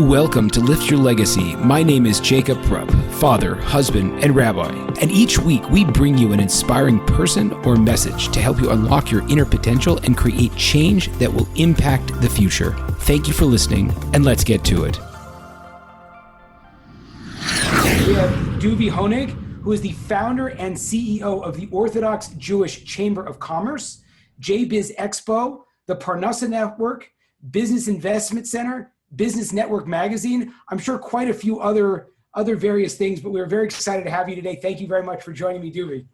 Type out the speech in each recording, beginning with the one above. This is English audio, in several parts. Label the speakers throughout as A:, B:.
A: Welcome to Lift Your Legacy. My name is Jacob Prupp, father, husband, and rabbi. And each week we bring you an inspiring person or message to help you unlock your inner potential and create change that will impact the future. Thank you for listening, and let's get to it. We have Duvi Honig, who is the founder and CEO of the Orthodox Jewish Chamber of Commerce, Biz Expo, the Parnassah Network, Business Investment Center, Business Network Magazine. I'm sure quite a few other various things, but we're very excited to have you today. Thank you very much for joining me, Duvi.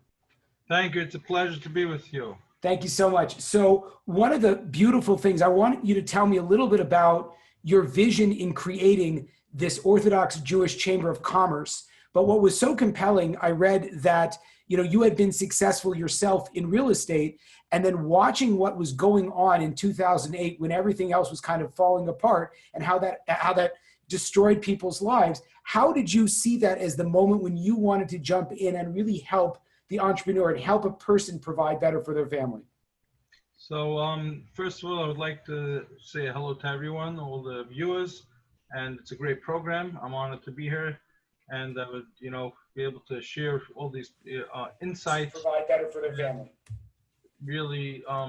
B: Thank you. It's a pleasure to be with you.
A: Thank you so much. So one of the beautiful things, I want you to tell me a little bit about your vision in creating this Orthodox Jewish Chamber of Commerce. But what was so compelling, I read that you had been successful yourself in real estate, and then watching what was going on in 2008 when everything else was kind of falling apart, and how that destroyed people's lives. How did you see that as the moment when you wanted to jump in and really help the entrepreneur and help a person provide better for their family?
B: So first of all, I would like to say hello to everyone, all the viewers, and it's a great program. I'm honored to be here, and I would, be able to share all these insights.
A: Provide better for their family.
B: Really, I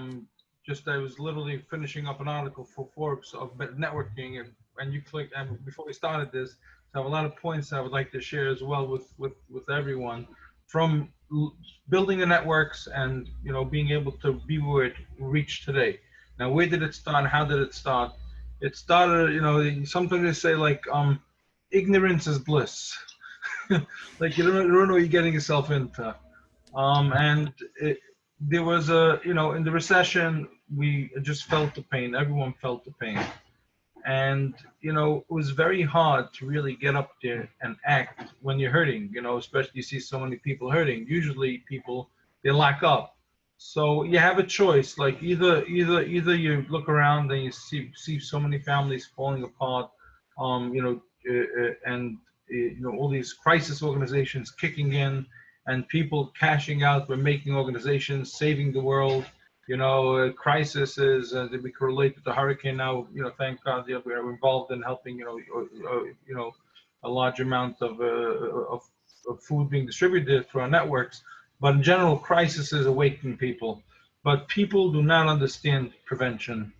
B: was literally finishing up an article for Forbes of networking, and you click, and before we started this, I have a lot of points I would like to share as well with everyone, from building the networks and being able to be where it reached today. Now, where did it start? How did it start? It started, sometimes they say like ignorance is bliss. Like you don't know what you're getting yourself into. There was in the recession, we just felt the pain. Everyone felt the pain. And, it was very hard to really get up there and act when you're hurting, especially you see so many people hurting. Usually people, they lock up. So you have a choice, like either you look around and you see so many families falling apart, all these crisis organizations kicking in, and people cashing out. We're making organizations, saving the world, crises that we can relate to the hurricane now. Thank God we're involved in helping, a large amount of food being distributed through our networks. But in general, crisis is awakening people. But people do not understand prevention.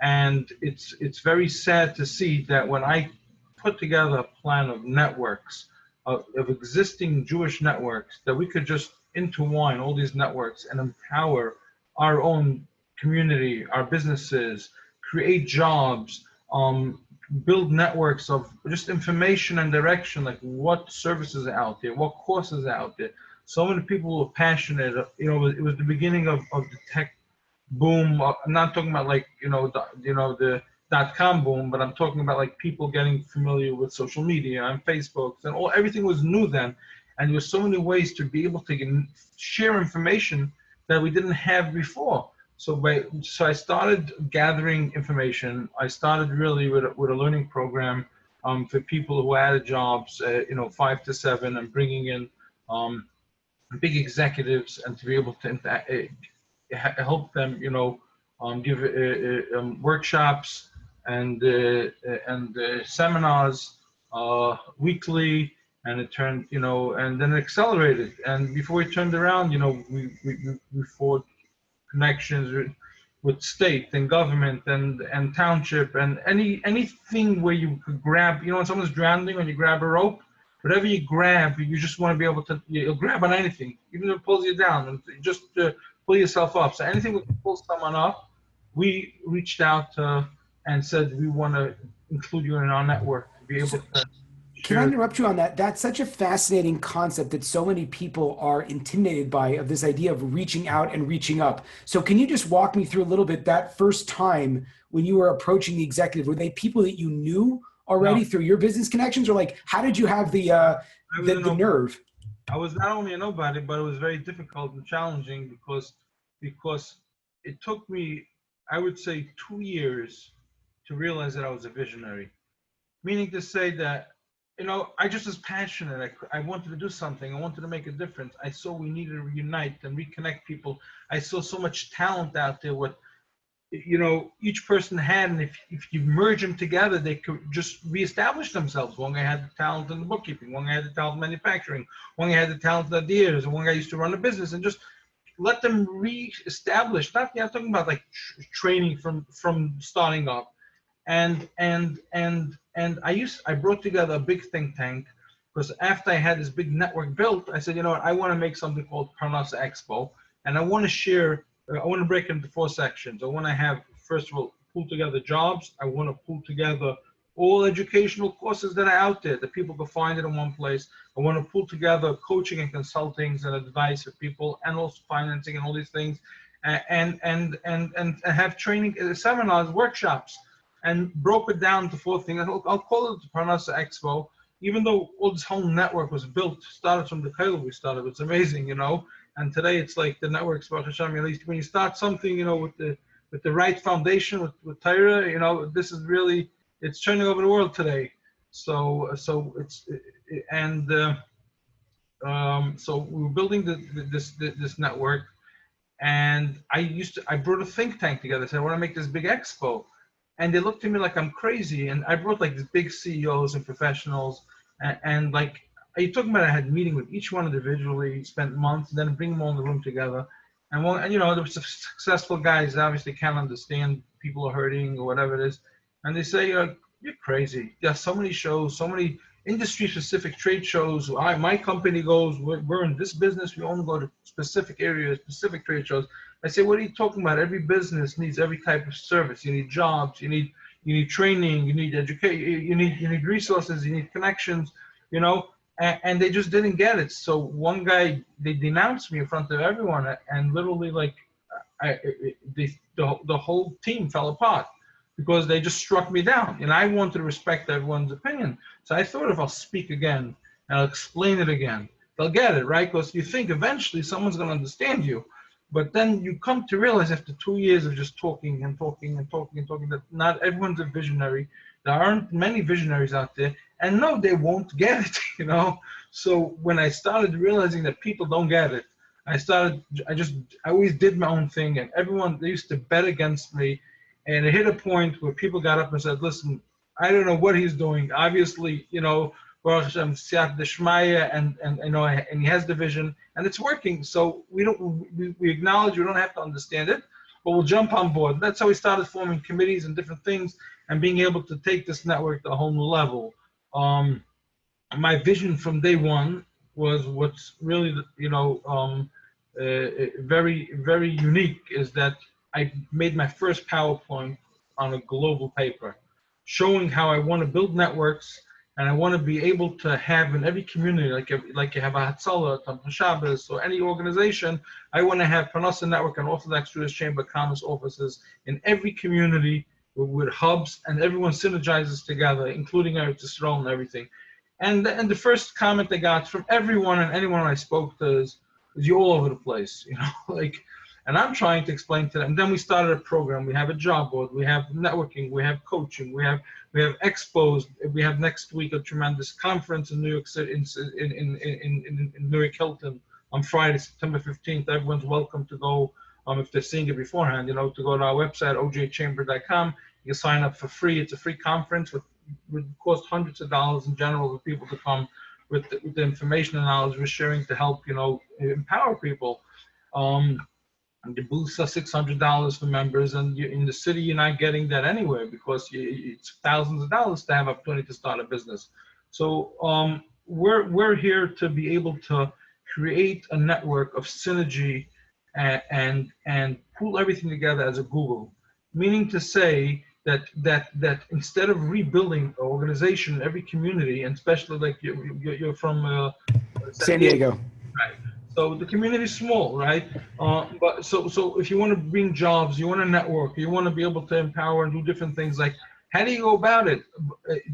B: And it's very sad to see that when I put together a plan of networks, of existing Jewish networks, that we could just intertwine all these networks and empower our own community, our businesses, create jobs, build networks of just information and direction, like what services are out there, what courses are out there. So many people were passionate. It was the beginning of the tech boom. I'm not talking about like the .com boom, but I'm talking about like people getting familiar with social media and Facebook, and everything was new then, and there were so many ways to be able to share information that we didn't have before. So I started gathering information. I started really with a learning program for people who had jobs, 5 to 7, and bringing in big executives, and to be able to help them, give workshops and seminars weekly, and it turned, and then it accelerated. And before it turned around, we forged connections with state and government and township, and anything where you could grab, when someone's drowning, when you grab a rope, whatever you grab, you just want to be able to, you'll grab on anything, even if it pulls you down, and just pull yourself up. So anything that can pull someone up, we reached out and said, we want to include you in our network to be able to share.
A: Can I interrupt you on that? That's such a fascinating concept that so many people are intimidated by, of this idea of reaching out and reaching up. So can you just walk me through a little bit that first time when you were approaching the executive? Were they people that you knew already through your business connections, or like how did you have the nerve?
B: I was not only a nobody, but it was very difficult and challenging because it took me, I would say, 2 years to realize that I was a visionary. Meaning to say that, I just was passionate. I wanted to do something. I wanted to make a difference. I saw we needed to reunite and reconnect people. I saw so much talent out there with you know, each person had, and if you merge them together, they could just reestablish themselves. One guy had the talent in the bookkeeping, one guy had the talent in manufacturing, one guy had the talent in ideas, and one guy used to run a business, and just let them reestablish. Not, you know, talking about like training from starting up. And I brought together a big think tank, because after I had this big network built, I said, you know what, I want to make something called Parnassah Expo, and I want to share. I want to break it into 4 sections. I want to have, first of all, pull together jobs. I want to pull together all educational courses that are out there that people can find it in one place. I want to pull together coaching and consultings and advice for people, and also financing and all these things, and have training, seminars, workshops, and broke it down to 4 things. I'll call it the Parnassah Expo, even though all this whole network was built, started from the Kaila we started. It's amazing, you know. And today it's like the network's about Hashem. At least when you start something, you know, with the right foundation, with Torah, you know, this is really, it's turning over the world today. So it's, and so we were building this network, and I brought a think tank together. I said, I want to make this big expo, and they looked at me like I'm crazy. And I brought like these big CEOs and professionals, and like, are you talking about, I had a meeting with each one individually, spent months, and then bring them all in the room together. And one, and you know, there were successful guys that obviously can't understand people are hurting or whatever it is. And they say, you're crazy. There's so many shows, so many industry-specific trade shows. My company goes, we're in this business, we only go to specific areas, specific trade shows. I say, what are you talking about? Every business needs every type of service. You need jobs, you need training, you need education, you need resources, you need connections, you know. And they just didn't get it. So one guy, they denounced me in front of everyone, and literally, like, the whole team fell apart because they just struck me down. And I wanted to respect everyone's opinion. So I thought, if I'll speak again and I'll explain it again, they'll get it, right? Because you think eventually someone's going to understand you. But then you come to realize after 2 years of just talking and talking and talking and talking that not everyone's a visionary. There aren't many visionaries out there. And no, they won't get it, you know? So when I started realizing that people don't get it, I always did my own thing, and everyone, they used to bet against me. And it hit a point where people got up and said, listen, I don't know what he's doing. Obviously, you know, Baruch Hashem, Siyat Deshmaya, and you know, and he has the vision, and it's working. So we acknowledge we don't have to understand it, but we'll jump on board. That's how we started forming committees and different things, and being able to take this network to a whole new level. My vision from day one was, what's really, you know, very, very unique, is that I made my first PowerPoint on a global paper, showing how I want to build networks, and I want to be able to have in every community, like you have a Hatzalah, Tampa Shabbos, or any organization, I want to have Parnassah Network and Orthodox Jewish Chamber of Commerce offices in every community with hubs, and everyone synergizes together, including Eretz Yisrael and everything. And the first comment I got from everyone and anyone I spoke to is you're all over the place, you know, like. And I'm trying to explain to them. And then we started a program. We have a job board. We have networking. We have coaching. We have expos. We have next week a tremendous conference in New York City, in New York Hilton on Friday, September 15th. Everyone's welcome to go. If they're seeing it beforehand, you know, to go to our website, ojchamber.com. You can sign up for free. It's a free conference. Would cost hundreds of dollars in general for people to come with the information and knowledge we're sharing to help, you know, empower people. And the booths are $600 for members, and in the city you're not getting that anywhere, because it's thousands of dollars to have an opportunity to start a business. So we're here to be able to create a network of synergy and pull everything together as a Google, meaning to say that instead of rebuilding an organization in every community, and especially like you're from
A: San Diego.
B: Right. So the community is small, right? But so if you want to bring jobs, you want to network, you want to be able to empower and do different things, like, how do you go about it?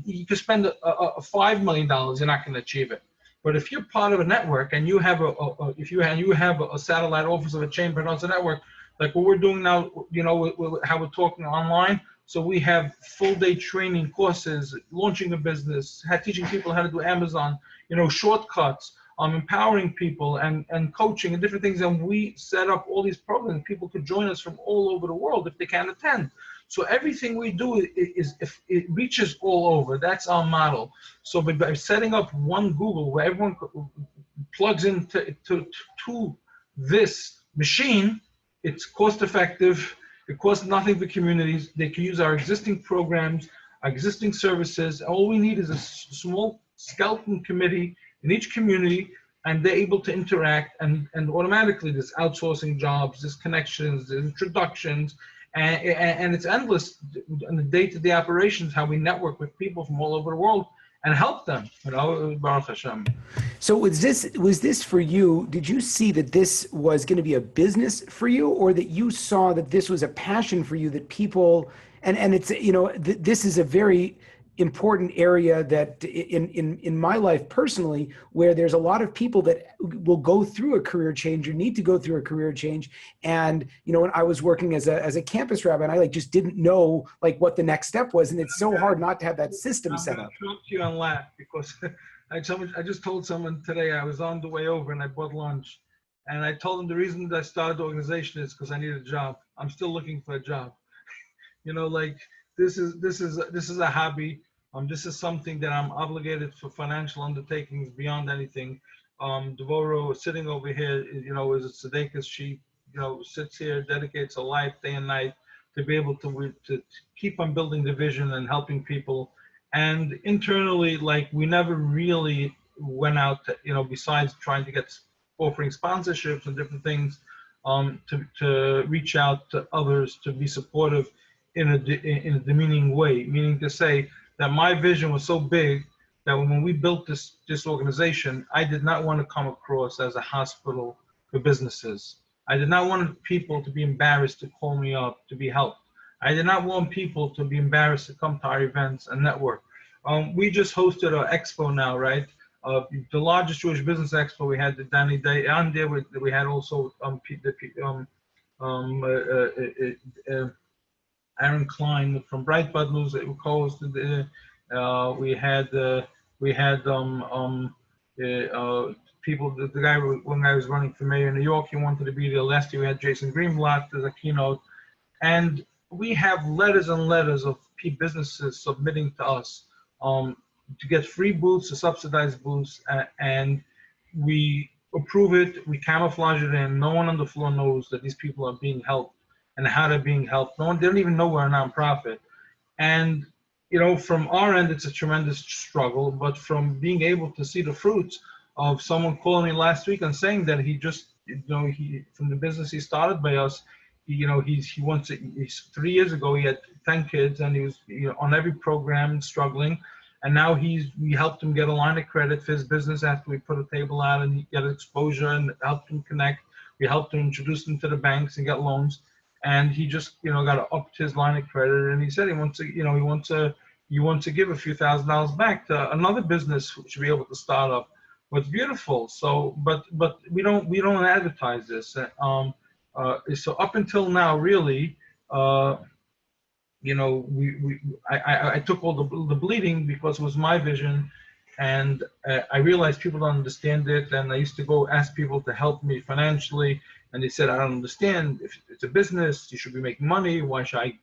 B: You could spend $5 million, you're not going to achieve it. But if you're part of a network and you have a satellite office of a chamber and a network, like what we're doing now, you know, how we're talking online. So we have full-day training courses, launching a business, teaching people how to do Amazon, you know, shortcuts. empowering people and coaching and different things. And we set up all these programs. People could join us from all over the world if they can't attend. So everything we do is if it reaches all over. That's our model. So by setting up one Google where everyone plugs into to this machine, it's cost effective. It costs nothing for communities. They can use our existing programs, our existing services. All we need is a small skeleton committee in each community, and they're able to interact, and automatically there's outsourcing jobs, there's connections, there's introductions, and it's endless in the day-to-day operations, how we network with people from all over the world and help them, Baruch Hashem.
A: So was this for you, did you see that this was going to be a business for you, or that you saw that this was a passion for you, that people, and it's, this is a very important area that in my life personally, where there's a lot of people that will go through a career change or need to go through a career change. And, when I was working as a campus rabbi, and I just didn't know what the next step was. And it's so hard not to have that system set up.
B: I'm going to you and laugh because I just told someone today, I was on the way over and I bought lunch, and I told them the reason that I started the organization is because I need a job. I'm still looking for a job. This is a hobby. This is something that I'm obligated for financial undertakings beyond anything. Devoro sitting over here, is a tzedekah. She, sits here, dedicates her life day and night to be able to keep on building the vision and helping people. And internally, we never really went out to, besides trying to get offering sponsorships and different things, to reach out to others to be supportive in a demeaning way, meaning to say that my vision was so big that when we built this organization, I did not want to come across as a hospital for businesses. I did not want people to be embarrassed to call me up to be helped. I did not want people to be embarrassed to come to our events and network. We just hosted an expo now, right? The largest Jewish business expo. We had the Danny Day on there. We had also Aaron Klein from Breitbart News that co-hosted. We had people. One guy was running for mayor in New York. He wanted to be there. Last year we had Jason Greenblatt as a keynote, and we have letters and letters of businesses submitting to us to get free booths, to subsidize booths, and we approve it. We camouflage it in. No one on the floor knows that these people are being helped and how they're being helped. They don't even know we're a nonprofit. And, from our end, it's a tremendous struggle, but from being able to see the fruits of someone calling me last week and saying that he just, from the business he started by us, he's 3 years ago, he had 10 kids and he was on every program struggling. And now we helped him get a line of credit for his business after we put a table out and he got exposure and helped him connect. We helped him introduce him to the banks and get loans. And he just, got upped his line of credit, and he said he wants to give a few $1,000s back to another business to be able to start up. What's beautiful. So, but we don't advertise this. So up until now, really, I took all the bleeding because it was my vision, and I realized people don't understand it. And I used to go ask people to help me financially. And they said, I don't understand. If it's a business, you should be making money. Why should I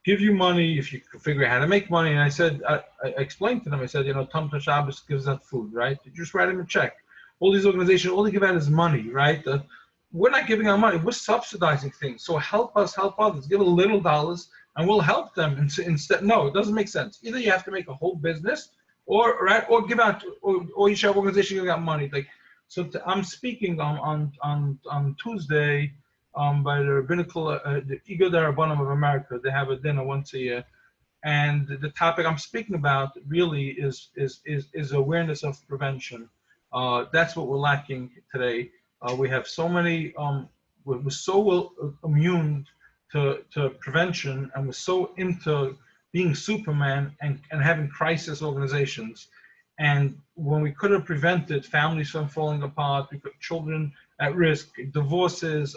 B: give you money if you can figure out how to make money? And I said, I explained to them, I said, Tom Shabbos gives out food, right? You just write them a check. All these organizations, all they give out is money, right? We're not giving out money. We're subsidizing things. So help us, help others. Give a little dollars and we'll help them. Instead, no, it doesn't make sense. Either you have to make a whole business or give out, or you should have an organization giving out money. So I'm speaking on Tuesday by the Rabbinical, the Igod Rabbanim of America. They have a dinner once a year, and the topic I'm speaking about really is awareness of prevention. That's what we're lacking today. We have so many. We're so immune to prevention, and we're so into being Superman and having crisis organizations. And when we could have prevented families from falling apart, we put children at risk, divorces,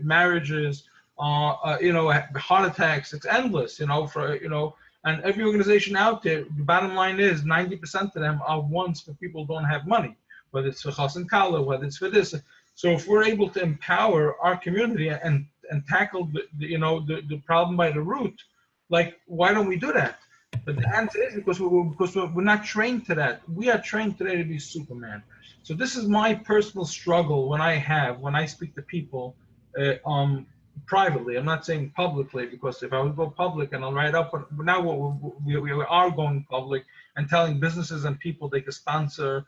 B: marriages, heart attacks, it's endless, and every organization out there, the bottom line is 90% of them are ones for people who don't have money. whether it's for Chas and Kala, whether it's for this. So if we're able to empower our community and tackle the problem by the root, like, why don't we do that? But the answer is because we're not trained to that. We are trained today to be Superman. So this is my personal struggle when I speak to people privately. I'm not saying publicly, because if I would go public and I'll write up, but now we are going public and telling businesses and people they can sponsor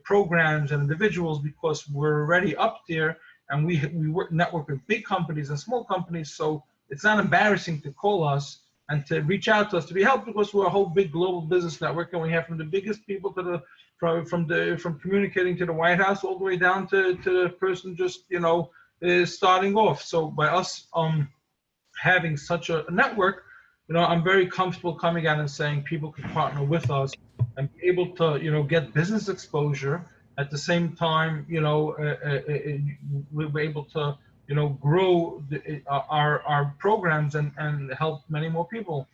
B: programs and individuals, because we're already up there and we network with big companies and small companies. So it's not embarrassing to call us and to reach out to us to be helped, because we're a whole big global business network, and we have from the biggest people to from communicating to the White House all the way down to the person just starting off. So by us having such a network, I'm very comfortable coming out and saying people can partner with us and be able to get business exposure at the same time. We're able to grow our programs and help many more people.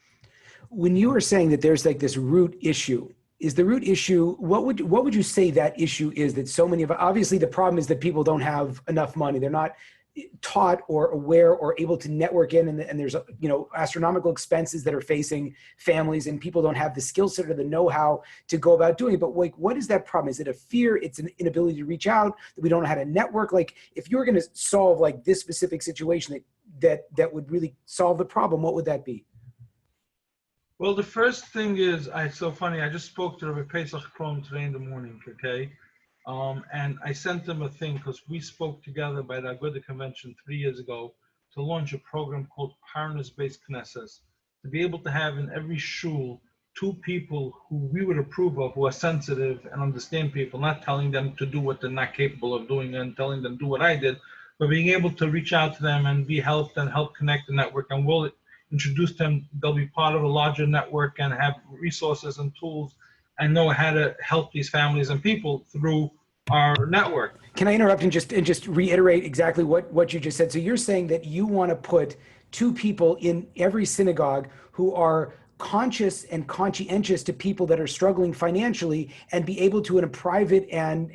A: When you were saying that there's like this root issue, is the root issue, what would you say that issue is, that so many of, obviously the problem is that people don't have enough money. They're not taught or aware or able to network in, and there's astronomical expenses that are facing families, and people don't have the skill set or the know-how to go about doing it. But like, what is that problem? Is it a fear? It's an inability to reach out, that we don't know how to network? Like, if you're going to solve like this specific situation that would really solve the problem, what would that be?
B: Well, the first thing is, it's so funny, I just spoke to Rabbi Pesach Kron today in the morning, okay? And I sent him a thing, because we spoke together by the Aguda Convention 3 years ago to launch a program called Parnassah-based Knesses, to be able to have in every shul 2 people who we would approve of, who are sensitive and understand people, not telling them to do what they're not capable of doing and telling them do what I did, but being able to reach out to them and be helped and help connect the network. And we'll introduce them, they'll be part of a larger network and have resources and tools and know how to help these families and people through our network.
A: Can I interrupt and just reiterate exactly what you just said? So you're saying that you want to put 2 people in every synagogue who are conscious and conscientious to people that are struggling financially, and be able to, in a private and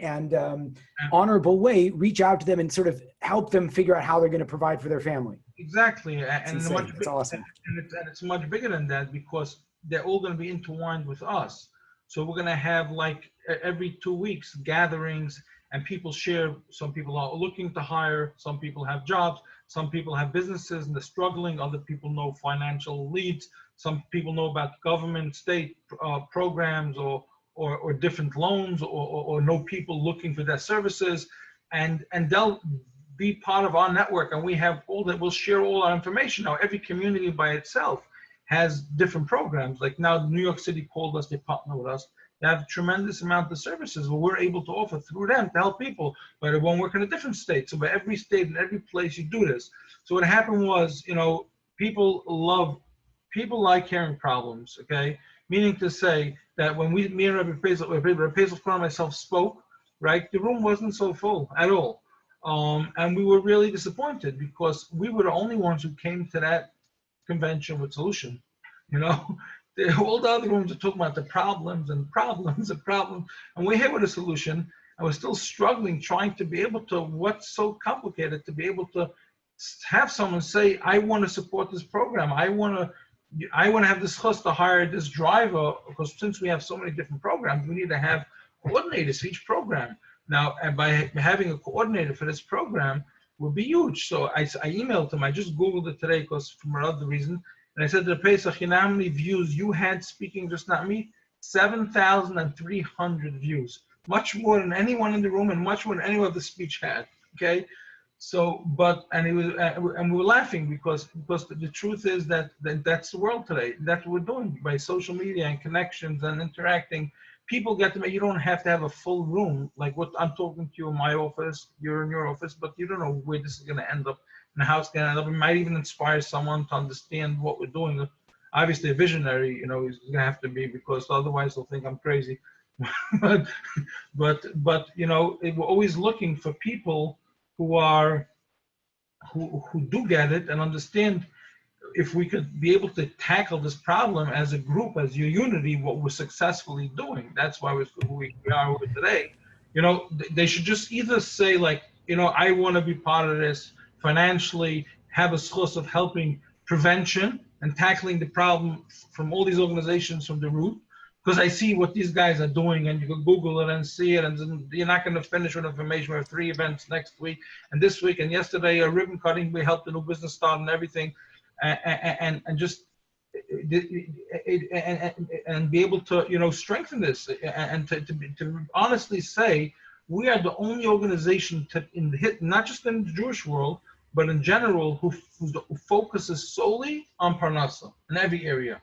A: honorable way, reach out to them and sort of help them figure out how they're going to provide for their family.
B: Exactly,
A: That's awesome.
B: And it's much bigger than that, because they're all going to be intertwined with us. So we're going to have, like, every 2 weeks gatherings, and people share. Some people are looking to hire, some people have jobs, some people have businesses and they're struggling, other people know financial leads, some people know about government, state programs or different loans, or know people looking for their services, and they'll be part of our network. And we have all that, we'll share all our information. Now, every community by itself has different programs. Like now, New York City called us, they partner with us. They have a tremendous amount of services where we're able to offer through them to help people, but it won't work in a different state. So by every state and every place you do this. So what happened was, people like hearing problems, okay? Meaning to say that when me and Rabbi Pesach and myself spoke, right, the room wasn't so full at all. And we were really disappointed, because we were the only ones who came to that convention with solution. All the other rooms are talking about the problems, and we're here with a solution, and we're still struggling, trying to be able to, what's so complicated, to be able to have someone say, I want to support this program, I want to have this chus to hire this driver, because since we have so many different programs, we need to have coordinators for each program. Now, and by having a coordinator for this program will be huge. So I emailed him, I just Googled it today, because from another reason, and I said to the Pesach, you know how many views you had speaking, just not me? 7,300 views. Much more than anyone in the room, and much more than any other speech had, okay? So, and we were laughing, because the truth is that's the world today. That's what we're doing by social media and connections and interacting. People get to, you don't have to have a full room. Like what I'm talking to you in my office, you're in your office, but you don't know where this is going to end up and how it's going to end up. It might even inspire someone to understand what we're doing. Obviously, a visionary, is going to have to be, because otherwise they'll think I'm crazy. but we're always looking for people who do get it and understand. If we could be able to tackle this problem as a group, as a unity, what we're successfully doing. That's why we're who we are today. You know, they should just either say like, you know, I want to be part of this financially, have a source of helping prevention and tackling the problem from all these organizations from the root. Because I see what these guys are doing, and you can Google it and see it, and you're not going to finish with information. We have 3 events next week, and this week, and yesterday, a ribbon cutting. We helped a new business start and everything, and just and be able to, you know, strengthen this, and to honestly say we are the only organization in the hit, not just in the Jewish world, but in general, who focuses solely on Parnassah in every area.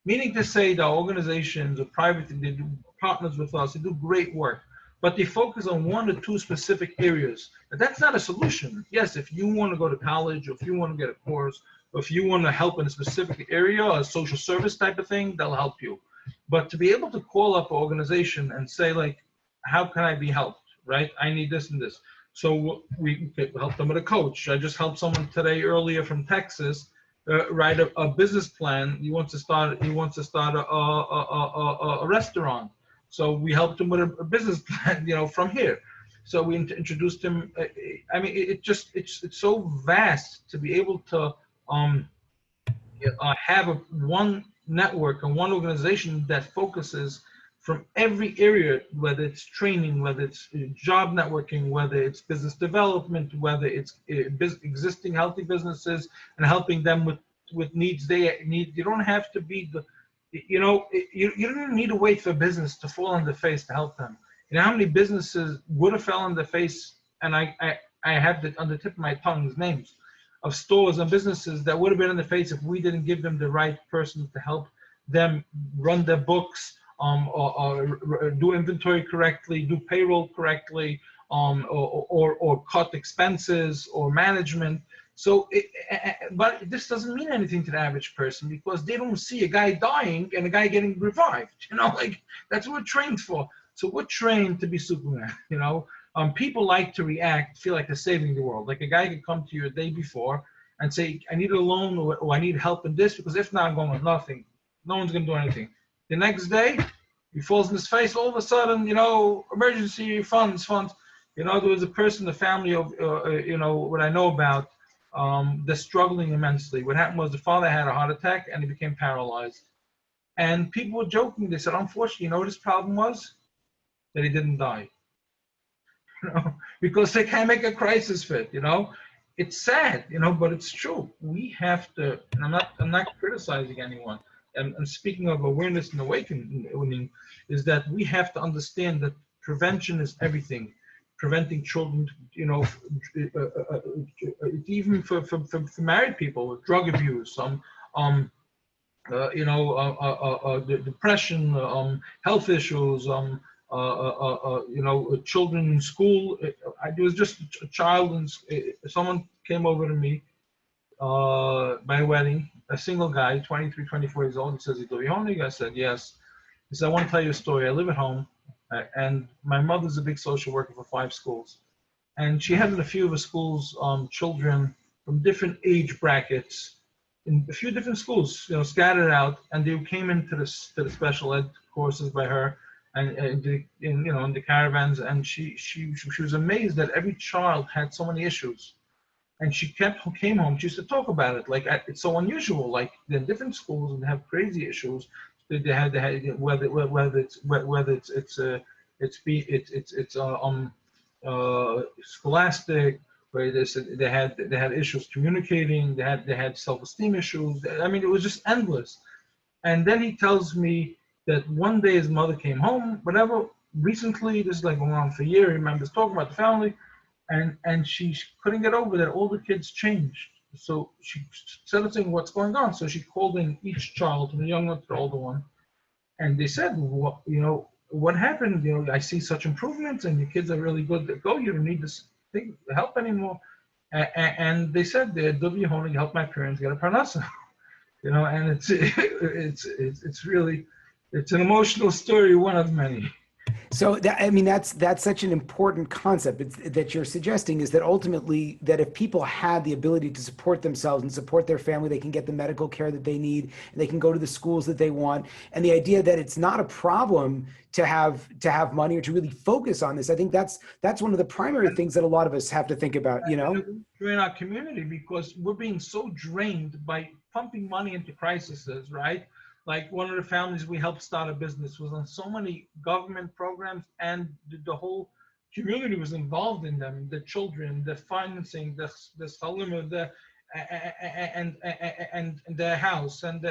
B: Meaning to say that organizations or private, they do partners with us, they do great work, but they focus on 1 or 2 specific areas. And that's not a solution. Yes, if you want to go to college, or if you want to get a course, or if you want to help in a specific area, a social service type of thing, they'll help you. But to be able to call up an organization and say like, how can I be helped, right? I need this and this. So we help them with a coach. I just helped someone today earlier from Texas write a business plan. He wants to start a restaurant. So we helped him with a business plan, you know, from here. So we introduced him. I mean, it's so vast to be able to have one network and one organization that focuses from every area, whether it's training, whether it's job networking, whether it's business development, whether it's existing healthy businesses and helping them with needs they need. You don't have to be you don't need to wait for business to fall on the face to help them. You know how many businesses would have fell on the face, and I have on the tip of my tongue names of stores and businesses that would have been in the face if we didn't give them the right person to help them run their books, or do inventory correctly, do payroll correctly, or cut expenses or management. So, but this doesn't mean anything to the average person, because they don't see a guy dying and a guy getting revived. You know, like that's what we're trained for. So we're trained to be Superman. You know, people like to react, feel like they're saving the world. Like a guy could come to you a day before and say, I need a loan, or I need help in this, because if not, I'm going with nothing. No one's going to do anything. The next day, he falls in his face. All of a sudden, you know, emergency funds. You know, there was a person, the family of, you know, what I know about, they're struggling immensely. What happened was the father had a heart attack and he became paralyzed. And people were joking. They said, unfortunately, you know what his problem was? That he didn't die. You know, because they can't make a crisis fit. You know, it's sad. You know, but it's true. We have to. And I'm not criticizing anyone. And speaking of awareness and awakening, is that we have to understand that prevention is everything. Preventing children, you know, even for married people, drug abuse, you know, depression, health issues, you know, children in school. There was just a child, and someone came over to me, my wedding, a single guy, 23, 24 years old. He says, Duvi Honig? I said, yes. He said, I want to tell you a story. I live at home, and my mother's a big social worker for 5 schools. And she had in a few of the schools children from different age brackets in a few different schools, you know, scattered out, and they came into the special ed courses by her, and you know, in the caravans, and she was amazed that every child had so many issues. And she came home. She used to talk about it. Like, it's so unusual. Like, they're in different schools and they have crazy issues. They had whether it's scholastic, where they had issues communicating. They had self-esteem issues. I mean, it was just endless. And then he tells me that one day his mother came home. Whatever. Recently, this is like going on for a year. He remembers talking about the family. And she couldn't get over that all the kids changed. So she started saying, what's going on? So she called in each child, from the young one to the older one. And they said, well, you know, what happened? You know, I see such improvements and your kids are really good to go. You don't need this thing, help anymore. And they said, Duvi Honig helped my parents get a Parnassah. You know, and it's really, it's an emotional story, one of many.
A: So that, I mean, that's such an important concept that you're suggesting, is that ultimately that if people had the ability to support themselves and support their family, they can get the medical care that they need, and they can go to the schools that they want. And the idea that it's not a problem to have money or to really focus on this, I think that's one of the primary things that a lot of us have to think about, you know?
B: In our community, because we're being so drained by pumping money into crises, right? Like one of the families we helped start a business was on so many government programs, and the whole community was involved in them. The children, the financing, the salima, the and the house, and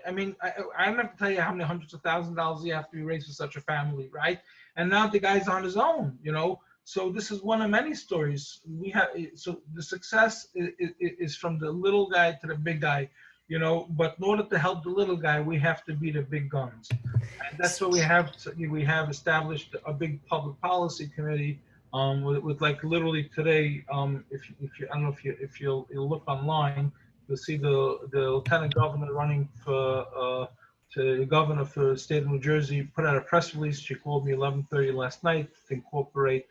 B: I mean, I don't have to tell you how many hundreds of $1,000s you have to be raised for such a family, right? And now the guy's on his own, you know. So this is one of many stories we have. So the success is from the little guy to the big guy, you know. But in order to help the little guy, we have to be the big guns, and that's what we have. We have established a big public policy committee, with like literally today. If you I don't know if you'll look online, you'll see the lieutenant governor running for to governor for the state of New Jersey put out a press release. She called me 11:30 last night to incorporate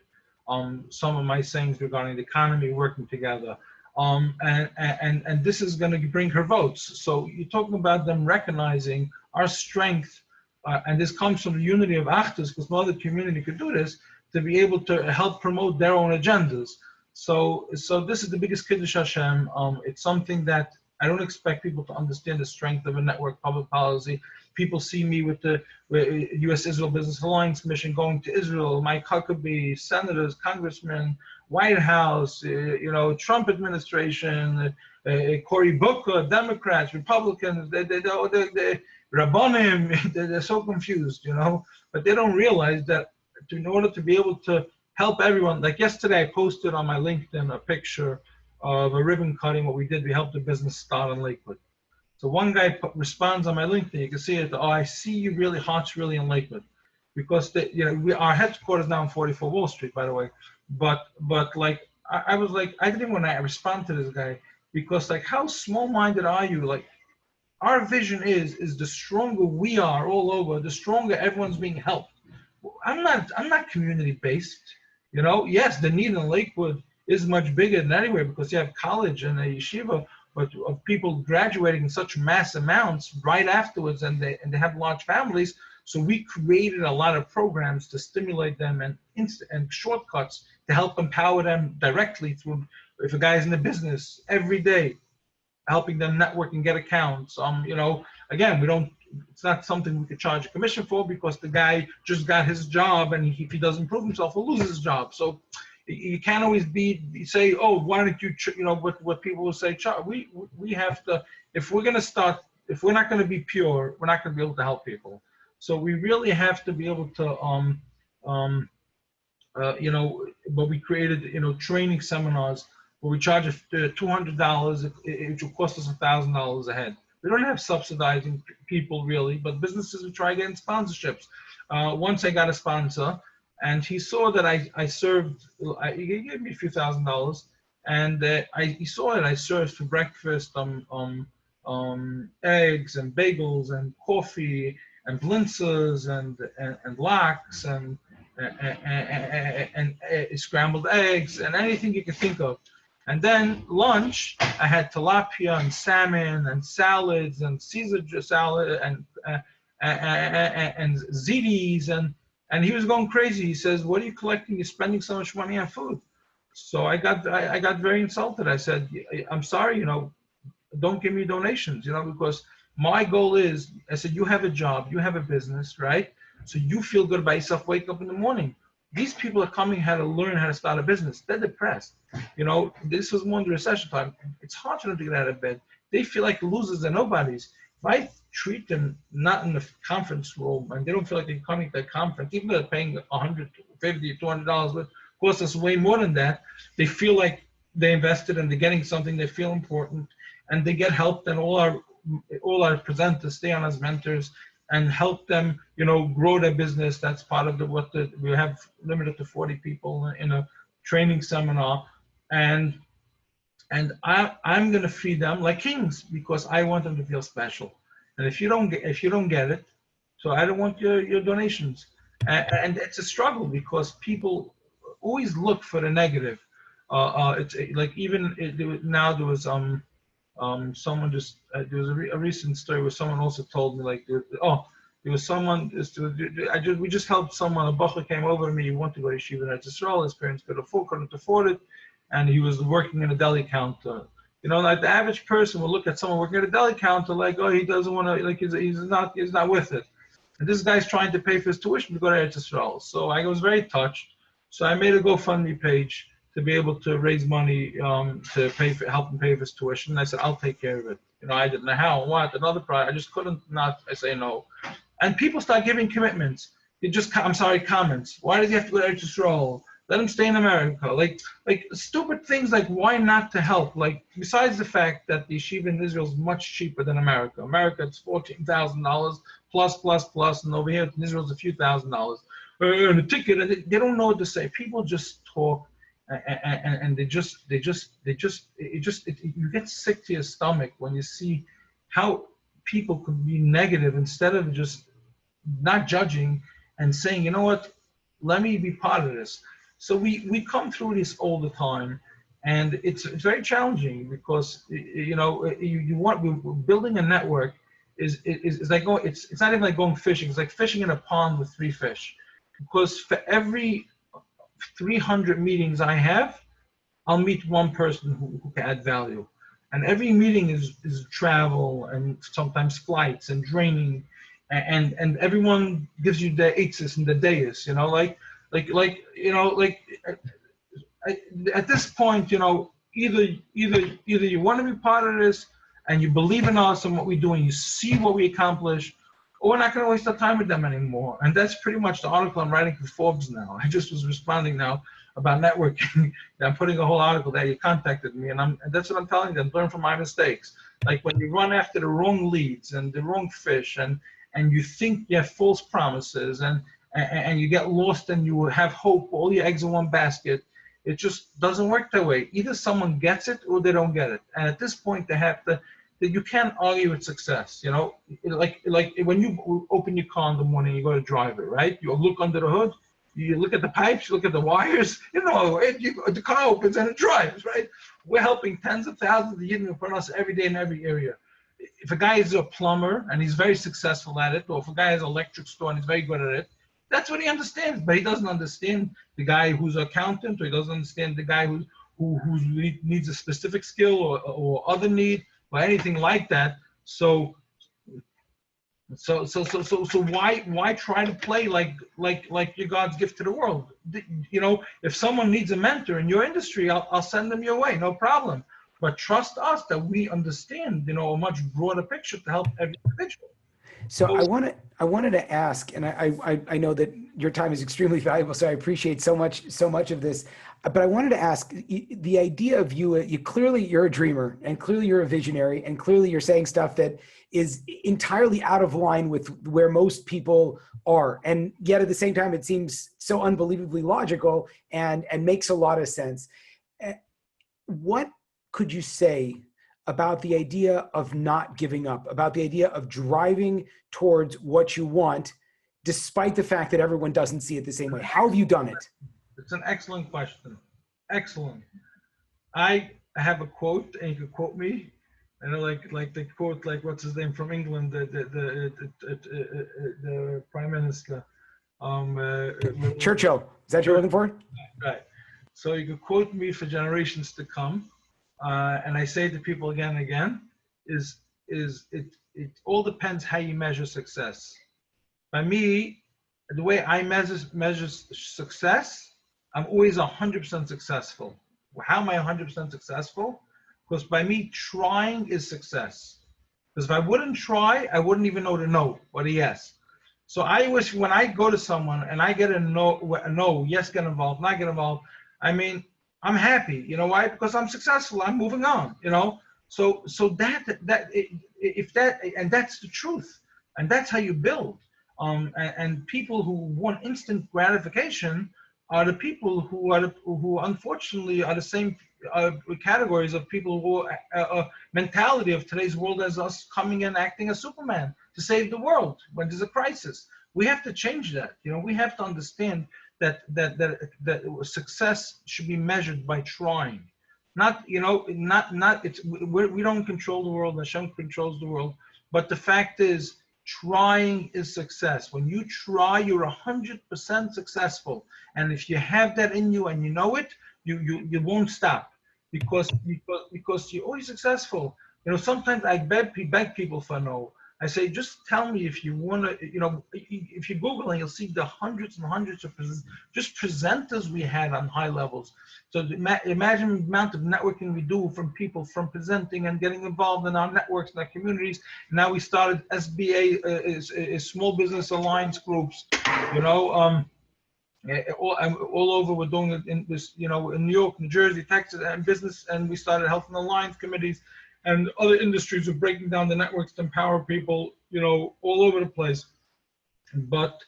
B: some of my sayings regarding the economy, working together. And this is going to bring her votes. So you're talking about them recognizing our strength, and this comes from the unity of Achdus, because no other community could do this, to be able to help promote their own agendas. So this is the biggest Kiddush Hashem. It's something that I don't expect people to understand the strength of a network public policy. People see me with the U.S.-Israel Business Alliance mission going to Israel, Mike Huckabee, senators, congressmen, White House, you know, Trump administration, Cory Booker, Democrats, Republicans, they Rabbonim, they're so confused, you know, but they don't realize that in order to be able to help everyone, like yesterday I posted on my LinkedIn a picture of a ribbon cutting, what we did, we helped a business start in Lakewood. So one guy responds on my LinkedIn, you can see it, oh, I see you really, heart's really in Lakewood. Because you know, our headquarters now in 44 Wall Street, by the way. But like, I was like, I didn't want to respond to this guy, because like, how small-minded are you? Like, our vision is the stronger we are all over, the stronger everyone's being helped. I'm not community-based, you know. Yes, the need in Lakewood is much bigger than anywhere, because you have college and a yeshiva, but of people graduating in such mass amounts right afterwards, and they have large families. So we created a lot of programs to stimulate them, and shortcuts to help empower them directly through, if a guy's in the business, every day, helping them network and get accounts. You know, again, it's not something we could charge a commission for, because the guy just got his job, and if he doesn't prove himself, he'll lose his job. So you can't always say, oh, why don't you, you know, what people will say. We have to, if we're going to start, if we're not going to be pure, we're not going to be able to help people. So we really have to be able to, you know, but we created, you know, training seminars where we charge $200, it will cost us $1,000 a head. We don't have subsidizing people really, but businesses will try getting sponsorships. Once I got a sponsor, and he saw that I served, he gave me a few $1,000s, and he saw that I served for breakfast eggs and bagels and coffee and blintzes and lax and scrambled eggs and anything you could think of. And then lunch, I had tilapia and salmon and salads and Caesar salad and ziti's, and he was going crazy. He says, "What are you collecting? You're spending so much money on food." So I got very insulted. I said, "I'm sorry, you know, don't give me donations, you know, because my goal is," I said, "you have a job, you have a business, right? So you feel good about yourself, wake up in the morning. These people are coming how to learn how to start a business. They're depressed. You know, this was more in the recession time. It's hard for them to get out of bed. They feel like losers and nobodies. If I treat them not in the conference room and they don't feel like they're coming to a conference, even though they're paying $150, $200, but of course it's way more than that, they feel like they invested and they're getting something, they feel important, and they get help, and all our presenters stay on as mentors and help them, you know, grow their business. That's part of we have limited to 40 people in a training seminar, and I'm going to feed them like kings, because I want them to feel special. And if you don't get it, so I don't want your donations. And it's a struggle because people always look for the negative. It's like even now there was someone just there was a recent story where someone also told me like there was someone we just helped someone. A bacher came over to me. He wanted to go to yeshiva in Eretz Yisrael. His parents couldn't afford it, and he was working in a deli counter. You know, like the average person will look at someone working at a deli counter like, oh, he doesn't want to, like he's not with it. And this guy's trying to pay for his tuition to go to Eretz Yisrael. So I was very touched. So I made a GoFundMe page to be able to raise money to help him pay for his tuition. And I said, I'll take care of it. You know, I didn't know how, what, another project. I just couldn't not I say no. And people start giving commitments. Comments. Why does he have to go to Eretz Yisrael? Let him stay in America. Like stupid things like why not to help? Like besides the fact that the yeshiva in Israel is much cheaper than America. America it's $14,000 plus, and over here in Israel it's a few $1,000s. And a ticket, and they don't know what to say. People just talk, and you get sick to your stomach when you see how people could be negative instead of just not judging and saying, you know what, let me be part of this. So we come through this all the time, and it's very challenging because building a network is like it's not even like going fishing. It's like fishing in a pond with 3 fish, because for every 300 meetings I have, I'll meet one person who can add value, and every meeting is travel and sometimes flights and training, and everyone gives you the eitzes and the dayas, you know, at this point, you know, either you want to be part of this and you believe in us and what we do and you see what we accomplish, or we're not going to waste our time with them anymore. And that's pretty much the article I'm writing for Forbes now. I just was responding now about networking. I'm putting a whole article there. You contacted me, and that's what I'm telling them. Learn from my mistakes. Like when you run after the wrong leads and the wrong fish, and you think you have false promises, and you get lost and you have hope, all your eggs in one basket, it just doesn't work that way. Either someone gets it or they don't get it. And at this point, you can't argue with success. You know, like when you open your car in the morning, you go to drive it, right? You look under the hood, you look at the pipes, you look at the wires, you know, the car opens and it drives, right? We're helping tens of thousands of Yidden in Parnassah every day in every area. If a guy is a plumber and he's very successful at it, or if a guy has an electric store and he's very good at it, that's what he understands. But he doesn't understand the guy who's an accountant, or he doesn't understand the guy who needs a specific skill or other need or anything like that. So why try to play like you're God's gift to the world? You know, if someone needs a mentor in your industry, I'll send them your way, no problem. But trust us that we understand, you know, a much broader picture to help every individual.
A: So I wanted to ask, and I know that your time is extremely valuable, so I appreciate so much of this. But I wanted to ask, the idea of you clearly you're a dreamer, and clearly you're a visionary, and clearly you're saying stuff that is entirely out of line with where most people are, and yet at the same time it seems so unbelievably logical and makes a lot of sense. What could you say about the idea of not giving up, about the idea of driving towards what you want, despite the fact that everyone doesn't see it the same way? How have you done it?
B: It's an excellent question. Excellent. I have a quote, and you can quote me. And like the quote, like what's his name from England, the Prime Minister,
A: Churchill. Is that what you're looking for?
B: Right. So you could quote me for generations to come. And I say to people again and again, it all depends how you measure success. By me, the way I measure success, I'm always 100% successful. How am I 100% successful? Because by me, trying is success. Because if I wouldn't try, I wouldn't even know the no or the yes. So I wish when I go to someone and I get a no, yes, get involved, not get involved, I mean, I'm happy. You know why? Because I'm successful. I'm moving on. You know, so that's the truth, and that's how you build. And people who want instant gratification are the people who unfortunately are the same categories of people who mentality of today's world as us, coming and acting as Superman. to save the world when there's a crisis. We have to change that. You know, we have to understand that success should be measured by trying. Not, you know, not it's we don't control the world. Hashem controls the world. But the fact is, trying is success. When you try, you're 100% successful. And if you have that in you and you know it, you won't stop because you're always successful. You know, sometimes I beg people for no. I say, just tell me if you want to, you know, if you Google and you'll see the hundreds and hundreds of just presenters we had on high levels. So imagine the amount of networking we do from people from presenting and getting involved in our networks and our communities. Now we started SBA, Small Business Alliance groups, you know, all over. We're doing it in this, you know, in New York, New Jersey, Texas, and business. And we started Health and Alliance committees. And other industries are breaking down the networks to empower people, you know, all over the place. But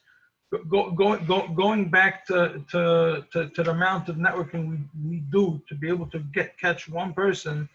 B: going back to the amount of networking we do to be able to catch one person,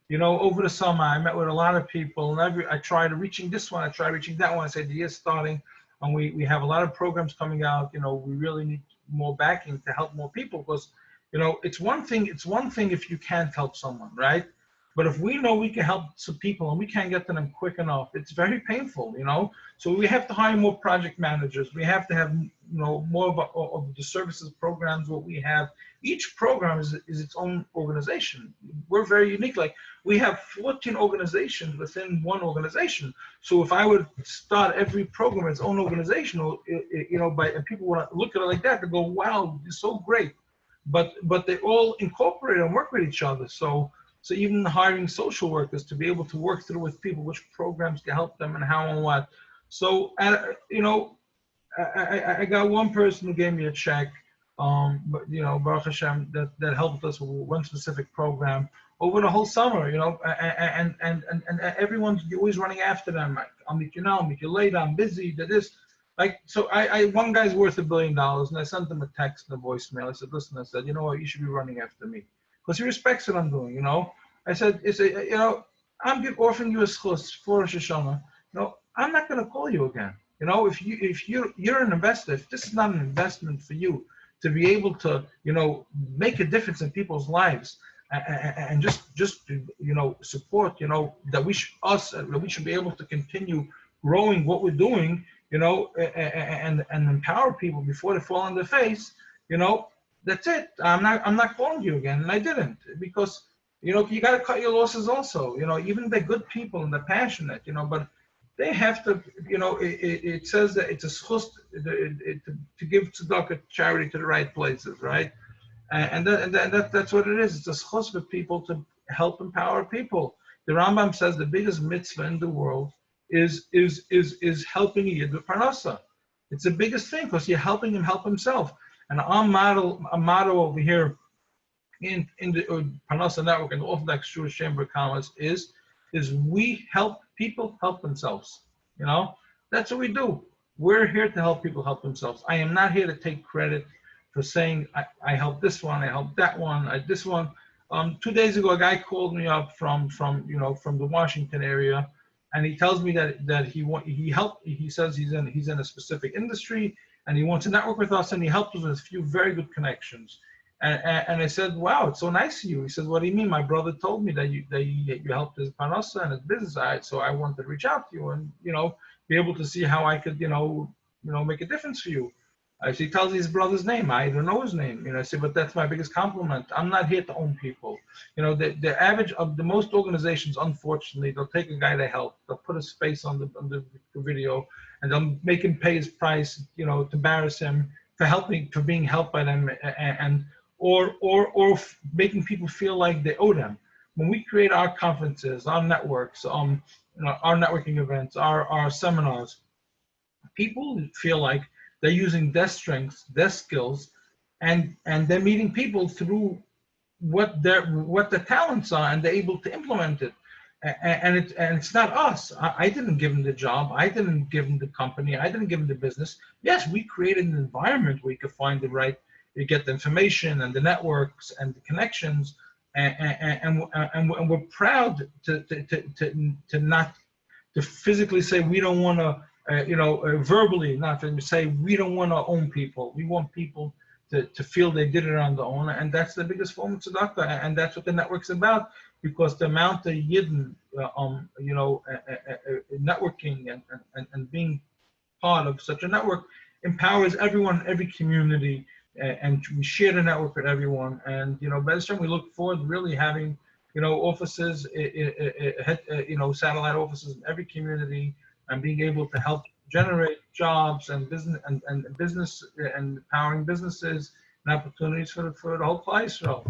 B: you know, over the summer, I met with a lot of people, and I tried reaching this one, I tried reaching that one. I said the year's starting, and we have a lot of programs coming out. You know, we really need more backing to help more people because, you know, it's one thing if you can't help someone, right? But if we know we can help some people and we can't get to them quick enough, it's very painful, you know? So we have to hire more project managers. We have to have, you know, more of the services programs, what we have. Each program is its own organization. We're very unique. Like, we have 14 organizations within one organization. So if I would start every program as its own organization, you know, and people would look at it like that, they go, wow, it's so great. But they all incorporate and work with each other. So even hiring social workers to be able to work through with people which programs can help them and how and what. So, you know, I got one person who gave me a check, but, you know, Baruch Hashem, that helped us with one specific program over the whole summer, you know, and everyone's always running after them. I'll meet you now, I'll meet you later, I'm busy, this. Like, so one guy's worth $1 billion, and I sent him a text and a voicemail. I said, listen, I said, you know what, you should be running after me. Because he respects what I'm doing, you know. I said, you know, I'm offering you a schus for Rosh Hashanah. You know, I'm not going to call you again. You know, if you're an investor, if this is not an investment for you to be able to, you know, make a difference in people's lives and just you know, support, you know, that we should be able to continue growing what we're doing, you know, and empower people before they fall on their face, you know. That's it. I'm not calling you again, and I didn't, because, you know, you got to cut your losses also. You know, even they're good people and they're passionate, you know, but they have to, you know, it says that it's a schus to give tzedakah, charity, to the right places, right? And that's what it is. It's a schus for people to help empower people. The Rambam says the biggest mitzvah in the world is helping a yid with Parnassah. It's the biggest thing because you're helping him help himself. And our motto over here in the Parnassah Network and the Orthodox Jewish Chamber of Commerce is we help people help themselves. You know, that's what we do. We're here to help people help themselves. I am not here to take credit for saying I helped this one, I helped that one, this one. 2 days ago, a guy called me up from the Washington area, and he tells me that he helped. He says he's in a specific industry, and he wants to network with us, and he helped us with a few very good connections. And I said, wow, it's so nice of you. He said, what do you mean? My brother told me that you helped his Parnassah and his business. So I wanted to reach out to you and, you know, be able to see how I could, you know, make a difference for you. So he tells me his brother's name. I don't know his name. You know, I say, but that's my biggest compliment. I'm not here to own people. You know, the average of the most organizations, unfortunately, they'll take a guy to help. They'll put his face on the video, and they'll make him pay his price, you know, to embarrass him for being helped by them, or making people feel like they owe them. When we create our conferences, our networks, you know, our networking events, our seminars, people feel like they're using their strengths, their skills, and they're meeting people through what their talents are, and they're able to implement it. And it's not us. I didn't give them the job. I didn't give them the company. I didn't give them the business. Yes, we created an environment where you could find the right, you get the information and the networks and the connections, and we're proud to not to physically say we don't want to, verbally, not to say we don't want to own people. We want people to feel they did it on their own, and that's the biggest form of tzedakah, and that's what the network's about, because the amount of yidden, networking and being part of such a network empowers everyone, every community, and we share the network with everyone. And by this time we look forward to really having offices, satellite offices in every community, and being able to help generate jobs and business and empowering businesses and opportunities for the whole place. So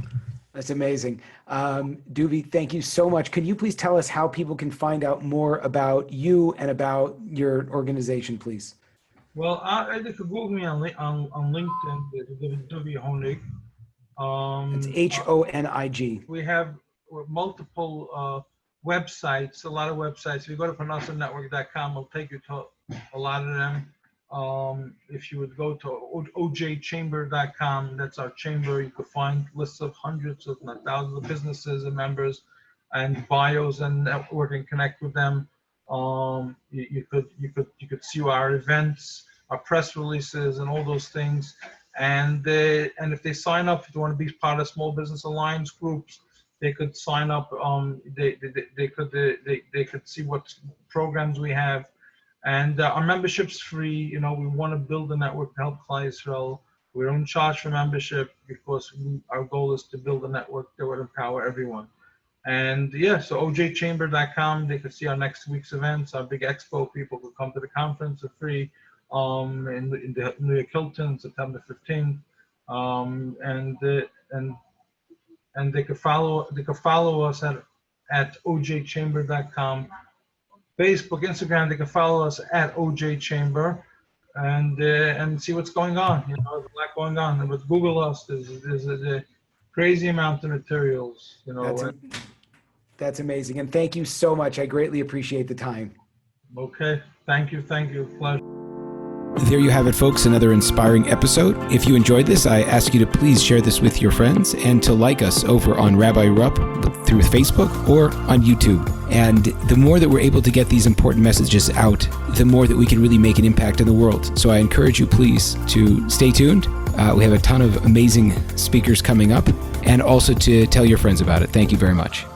A: that's amazing. Duvi, thank you so much. Can you please tell us how people can find out more about you and about your organization, please?
B: Well, they could Google me on LinkedIn, Duvi Honig.
A: It's Honig.
B: We have multiple websites, a lot of websites. If you go to ParnassahNetwork.com, it'll take you to a lot of them. If you would go to ojchamber.com, that's our chamber, you could find lists of hundreds, if not thousands of businesses and members and bios and network and connect with them. You could see our events, our press releases, and all those things. And if they sign up, if they want to be part of Small Business Alliance groups, they could sign up. They could see what programs we have, and our membership's free. We want to build a network to help Klal Yisrael. We don't charge for membership because our goal is to build a network that would empower everyone. And so ojchamber.com, they could see our next week's events, our big expo. People could come to the conference for free in the New York Hilton, September 15th. And they could follow us at ojchamber.com. Facebook, Instagram, they can follow us at ojchamber and see what's going on. There's a lot going on. And with Google us, there's a crazy amount of materials.
A: That's amazing. And thank you so much. I greatly appreciate the time.
B: Okay. Thank you. Pleasure.
C: There you have it, folks, another inspiring episode. If you enjoyed this, I ask you to please share this with your friends and to like us over on Rabbi Rupp through Facebook or on YouTube. And the more that we're able to get these important messages out, the more that we can really make an impact in the world. So I encourage you, please, to stay tuned. We have a ton of amazing speakers coming up, and also to tell your friends about it. Thank you very much.